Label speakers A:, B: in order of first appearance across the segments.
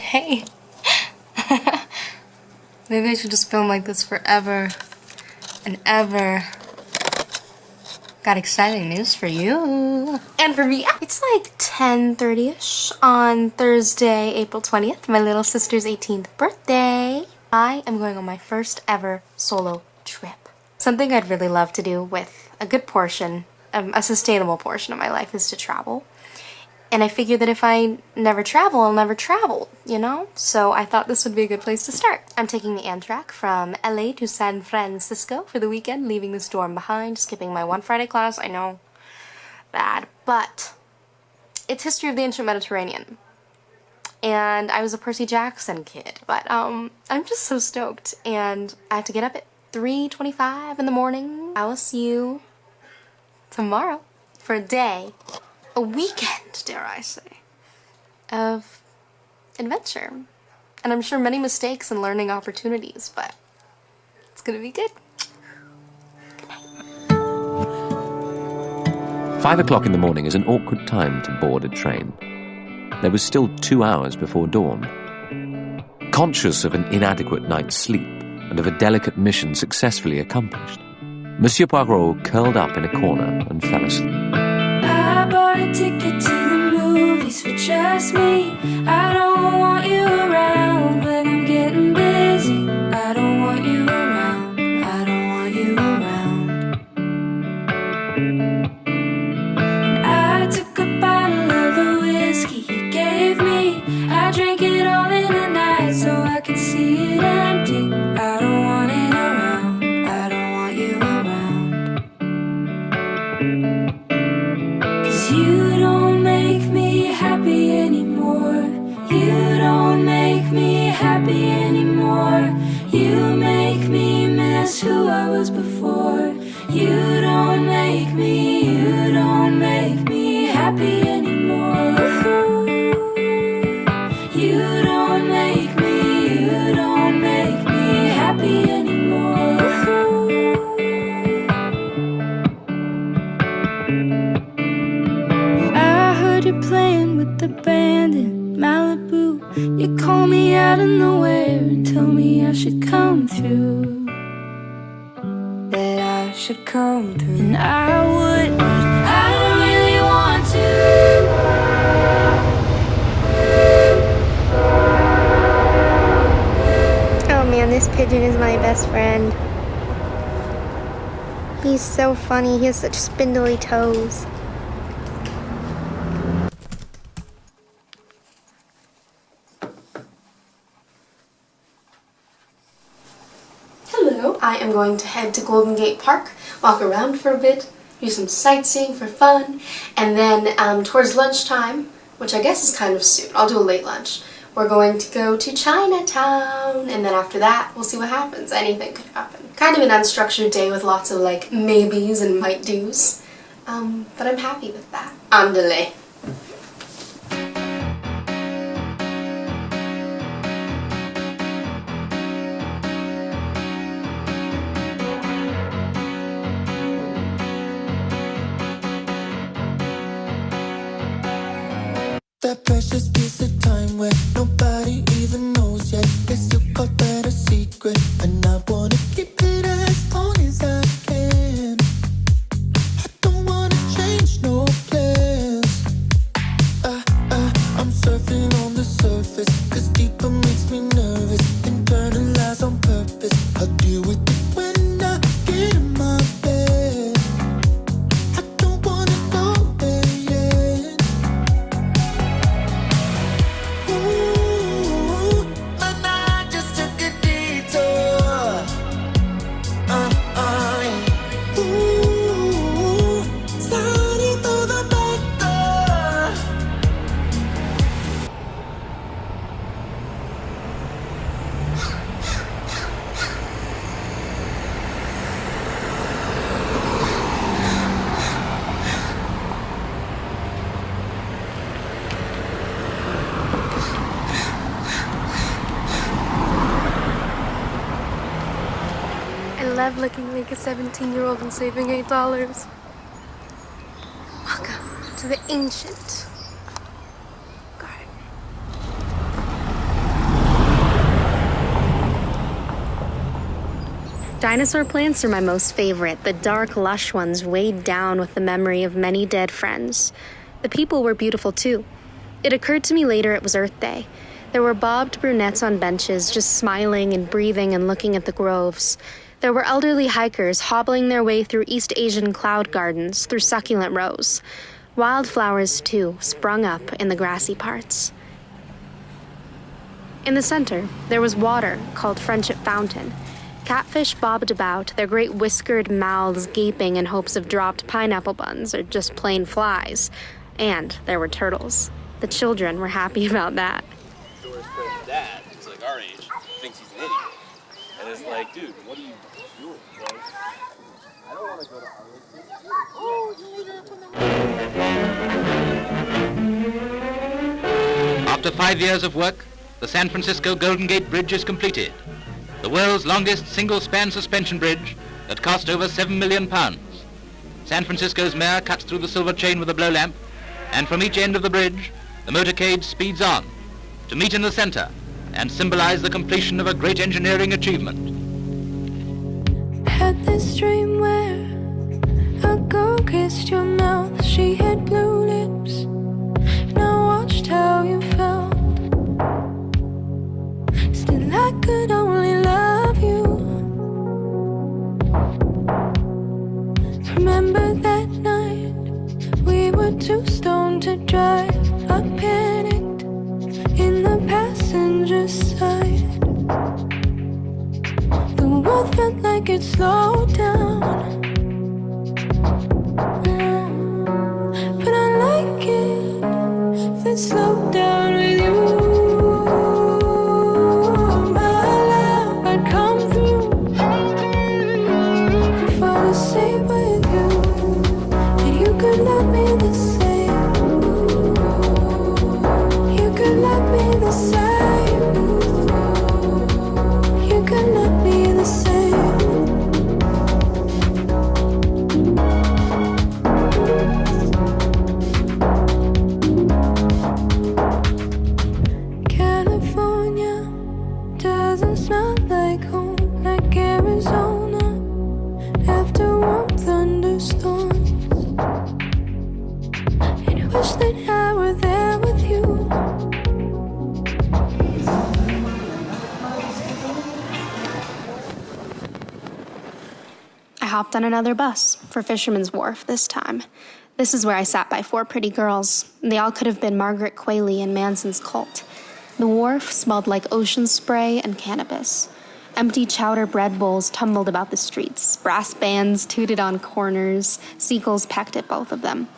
A: Hey. Maybe I should just film like this forever and ever. Got exciting news for you. And for me. It's like 10:30ish on Thursday, April 20th, my little sister's 18th birthday. I am going on my first ever solo trip. Something I'd really love to do with a good portion, a sustainable portion of my life is to travel. And I figured that if I never travel, I'll never travel, you know? So I thought this would be a good place to start. I'm taking the Amtrak from LA to San Francisco for the weekend, leaving the storm behind, skipping my one Friday class. I know, bad, but it's history of the ancient Mediterranean. And I was a Percy Jackson kid, but I'm just so stoked. And I have to get up at 3:25 in the morning. I will see you tomorrow for a day. A weekend, dare I say, of adventure. And I'm sure many mistakes and learning opportunities, but it's gonna be good. Good night.
B: 5 o'clock in the morning is an awkward time to board a train. There was still 2 hours before dawn. Conscious of an inadequate night's sleep and of a delicate mission successfully accomplished, Monsieur Poirot curled up in a corner and fell asleep.
C: I bought a ticket to the movies for just me. I don't want you around when I'm getting busy. I don't want you around. I don't want you around. And I took a bottle of the whiskey you gave me. I drank it all in a night so I could see it empty. I don't want it around. I don't want you around. You don't make me happy anymore. You don't make me happy anymore. You make me miss who I was before. You don't make me happy anymore. You don't make me happy anymore. You're playing with the band in Malibu. You call me out of nowhere and tell me I should come through. That I should come through. And I would, but I don't really want to.
A: Oh man, this pigeon is my best friend. He's so funny. He has such spindly toes. I am going to head to Golden Gate Park, walk around for a bit, do some sightseeing for fun, and then towards lunchtime, which I guess is kind of soon, I'll do a late lunch, we're going to go to Chinatown, and then after that, we'll see what happens. Anything could happen. Kind of an unstructured day with lots of like maybes and might do's, but I'm happy with that. Andale.
D: That precious piece of time where nobody even knows yet. Guess you caught that a secret, and I wanna keep it as long as I can. I don't wanna change no plans. I'm surfing on the surface, 'cause deeper makes me nervous. Internalize on purpose. I'll deal with it when I get in my bed. I don't wanna go there yet. Ooh, and I just took a detour. Ooh, sliding through the back door.
A: I love looking like a 17-year-old and saving $8. Welcome to the ancient garden. Dinosaur plants are my most favorite, the dark, lush ones weighed down with the memory of many dead friends. The people were beautiful too. It occurred to me later it was Earth Day. There were bobbed brunettes on benches, just smiling and breathing and looking at the groves. There were elderly hikers hobbling their way through East Asian cloud gardens, through succulent rows. Wildflowers, too, sprung up in the grassy parts. In the center, there was water called Friendship Fountain. Catfish bobbed about, their great whiskered mouths gaping in hopes of dropped pineapple buns or just plain flies. And there were turtles. The children were happy about that.
E: Dora's friend's dad, who's like our age, thinks he's an idiot. And is like, dude, what are you doing? Like, I don't want to go to Arlington.
F: After 5 years of work, the San Francisco Golden Gate Bridge is completed. The world's longest single-span suspension bridge that cost over £7 million. San Francisco's mayor cuts through the silver chain with a blow lamp, and from each end of the bridge, the motorcade speeds on to meet in the center and symbolize the completion of a great engineering achievement.
C: Had this dream where a girl kissed your mouth. She had blue lips, and I watched how you felt. Still, I could only love you. Remember that night we were too stoned to drive. I panicked in the passenger side. The world felt like it slowed down. But I like it if it slowed down with you. My love, I'd come through and fall asleep with you, and you could love me the same. You could love me the same. You could love me the same. California doesn't smell like home, like Arizona after warm thunderstorms. And I wish that I were there with you.
A: I hopped on another bus for Fisherman's Wharf this time. This is where I sat by 4 pretty girls. They all could have been Margaret Qualley and Manson's cult. The wharf smelled like ocean spray and cannabis. Empty chowder bread bowls tumbled about the streets. Brass bands tooted on corners. Seagulls pecked at both of them.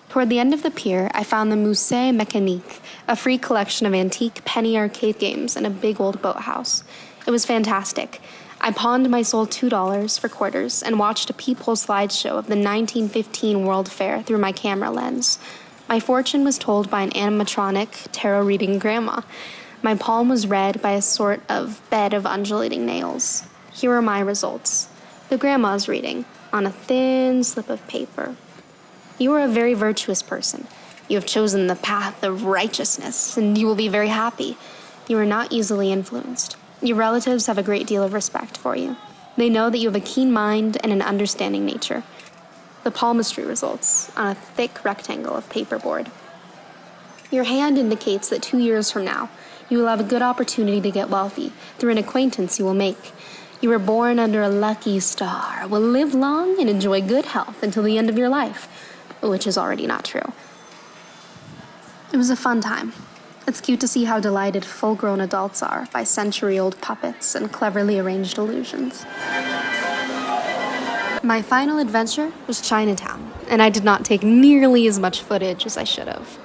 A: Toward the end of the pier, I found the Musée Mécanique, a free collection of antique penny arcade games in a big old boathouse. It was fantastic. I pawned my soul $2 for quarters and watched a peephole slideshow of the 1915 World Fair through my camera lens. My fortune was told by an animatronic, tarot-reading grandma. My palm was read by a sort of bed of undulating nails. Here are my results. The grandma's reading, on a thin slip of paper. You are a very virtuous person. You have chosen the path of righteousness, and you will be very happy. You are not easily influenced. Your relatives have a great deal of respect for you. They know that you have a keen mind and an understanding nature. The palmistry results, on a thick rectangle of paperboard. Your hand indicates that 2 years from now, you will have a good opportunity to get wealthy through an acquaintance you will make. You were born under a lucky star, will live long and enjoy good health until the end of your life, which is already not true. It was a fun time. It's cute to see how delighted full-grown adults are by century-old puppets and cleverly arranged illusions. My final adventure was Chinatown, and I did not take nearly as much footage as I should have.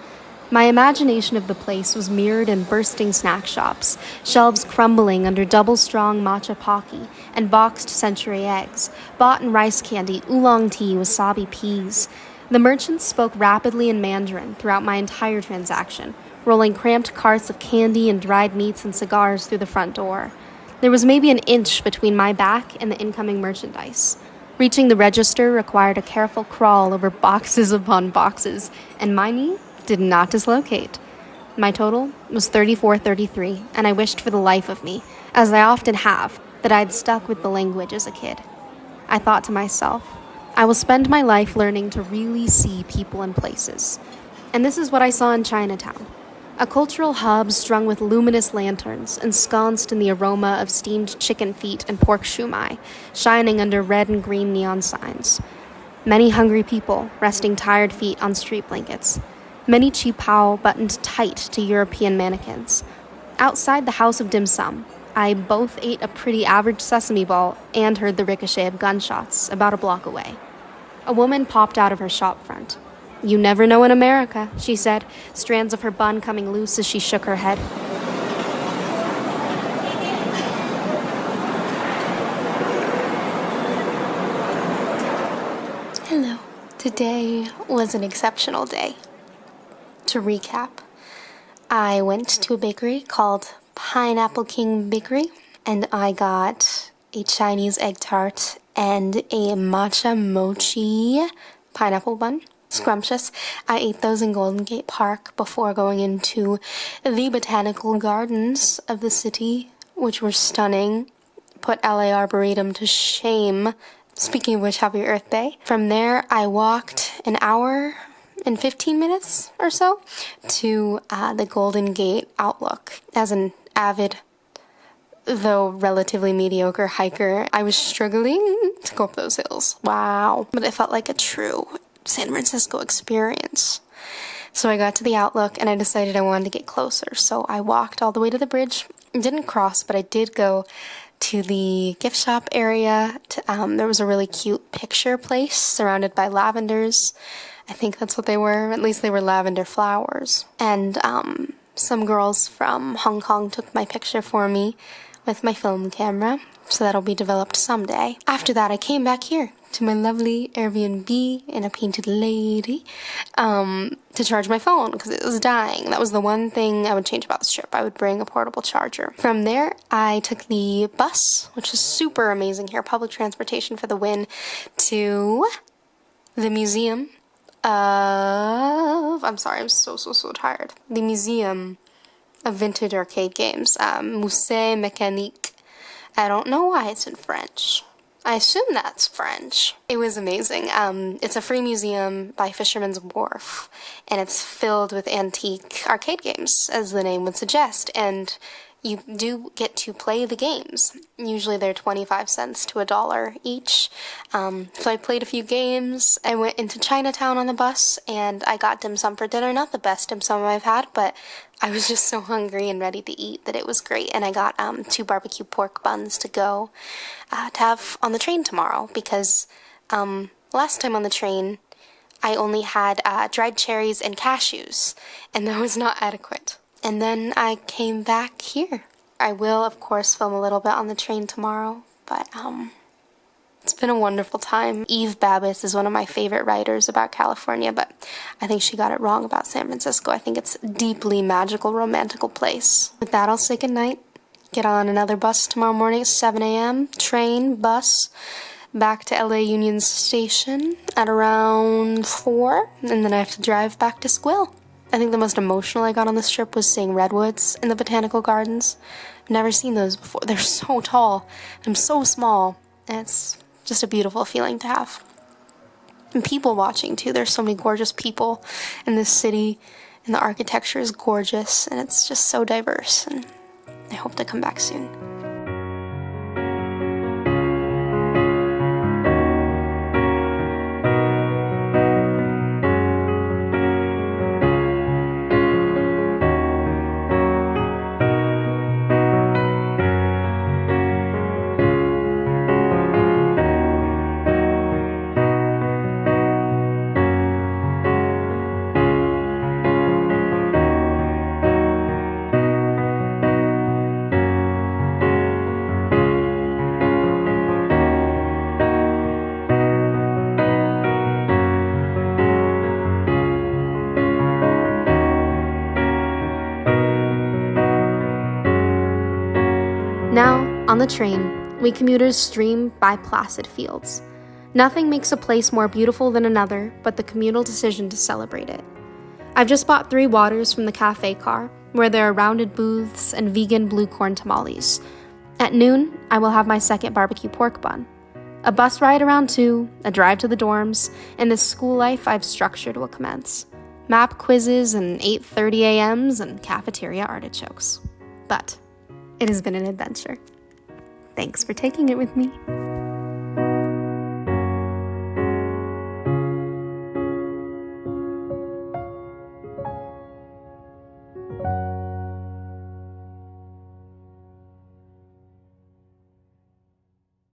A: My imagination of the place was mirrored in bursting snack shops, shelves crumbling under double-strong matcha pocky and boxed century eggs, bought in rice candy, oolong tea, wasabi peas. The merchants spoke rapidly in Mandarin throughout my entire transaction, rolling cramped carts of candy and dried meats and cigars through the front door. There was maybe an inch between my back and the incoming merchandise. Reaching the register required a careful crawl over boxes upon boxes, and my knee did not dislocate. My total was $34.33, and I wished for the life of me, as I often have, that I'd stuck with the language as a kid. I thought to myself, I will spend my life learning to really see people and places. And this is what I saw in Chinatown. A cultural hub strung with luminous lanterns, ensconced in the aroma of steamed chicken feet and pork shumai, shining under red and green neon signs. Many hungry people resting tired feet on street blankets. Many qipao buttoned tight to European mannequins. Outside the House of Dim Sum, I both ate a pretty average sesame ball and heard the ricochet of gunshots about a block away. A woman popped out of her shop front. "You never know in America," she said, strands of her bun coming loose as she shook her head. Hello. Today was an exceptional day. To recap, I went to a bakery called Pineapple King Bakery, and I got a Chinese egg tart and a matcha mochi pineapple bun. Scrumptious. I ate those in Golden Gate Park before going into the botanical gardens of the city, which were stunning. Put LA Arboretum to shame. Speaking of which, happy Earth Day. From there, I walked an hour and 15 minutes or so to the Golden Gate Outlook. As an avid, though relatively mediocre hiker, I was struggling to go up those hills. Wow. But it felt like a true San Francisco experience. So I got to the Outlook and I decided I wanted to get closer. So I walked all the way to the bridge. Didn't cross, but I did go to the gift shop area. There was a really cute picture place surrounded by lavenders. I think that's what they were. At least they were lavender flowers. And some girls from Hong Kong took my picture for me with my film camera. So that'll be developed someday. After that, I came back here to my lovely Airbnb in a Painted Lady to charge my phone because it was dying. That was the one thing I would change about this trip. I would bring a portable charger. From there, I took the bus, which is super amazing here, public transportation for the win, to the museum of... I'm sorry, I'm so tired. The Museum of Vintage Arcade Games, Musée Mécanique. I don't know why it's in French. I assume that's French. It was amazing. It's a free museum by Fisherman's Wharf, and it's filled with antique arcade games, as the name would suggest, and you do get to play the games. Usually they're 25 cents to $1 each. So I played a few games. I went into Chinatown on the bus, and I got dim sum for dinner. Not the best dim sum I've had, but I was just so hungry and ready to eat that it was great. And I got 2 barbecue pork buns to go to have on the train tomorrow, because last time on the train I only had dried cherries and cashews, and that was not adequate. And then I came back here. I will, of course, film a little bit on the train tomorrow, but it's been a wonderful time. Eve Babbitt is one of my favorite writers about California, but I think she got it wrong about San Francisco. I think it's a deeply magical, romantical place. With that, I'll say goodnight. Get on another bus tomorrow morning at 7 a.m. Train, bus, back to LA Union Station at around 4, and then I have to drive back to Squill. I think the most emotional I got on this trip was seeing redwoods in the botanical gardens. I've never seen those before. They're so tall. I'm so small. And it's just a beautiful feeling to have. And people watching too. There's so many gorgeous people in this city, and the architecture is gorgeous, and it's just so diverse. And I hope to come back soon. Now, on the train, we commuters stream by placid fields. Nothing makes a place more beautiful than another but the communal decision to celebrate it. I've just bought 3 waters from the cafe car, where there are rounded booths and vegan blue corn tamales. At noon, I will have my second barbecue pork bun. A bus ride around 2, a drive to the dorms, and the school life I've structured will commence. Map quizzes and 8:30 a.m.s and cafeteria artichokes. But it has been an adventure. Thanks for taking it with me.